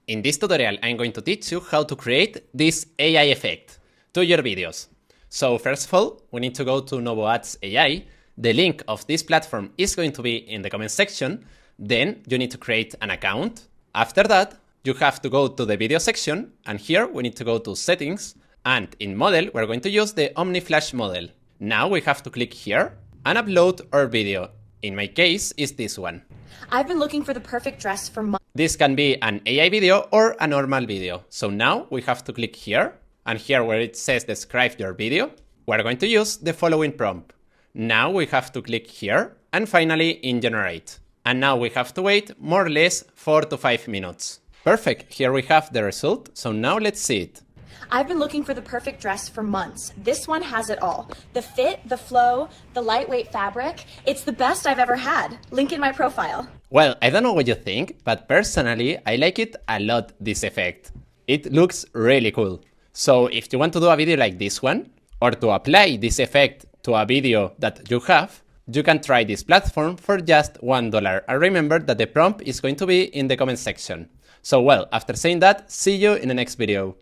In this tutorial, I'm going to teach you how to create this AI effect to your videos. So first of all, we need to go to NovoAds AI. The link of this platform is going to be in the comment section. Then you need to create an account. After that, you have to go to the video section, and here we need to go to settings, and in model, we're going to use the OmniFlash model. Now we have to click here and upload our video. In my case, is this one. I've been looking for the perfect dress for months. This can be an AI video or a normal video. So now we have to click here, and here where it says describe your video, we're going to use the following prompt. Now we have to click here, and finally in generate. And now we have to wait more or less 4 to 5 minutes. Perfect, here we have the result, so now let's see it. I've been looking for the perfect dress for months. This one has it all. The fit, the flow, the lightweight fabric. It's the best I've ever had. Link in my profile. Well, I don't know what you think, but personally, I like it a lot, this effect. It looks really cool. So if you want to do a video like this one, or to apply this effect to a video that you have, you can try this platform for just $1. And remember that the prompt is going to be in the comment section. So well, after saying that, see you in the next video.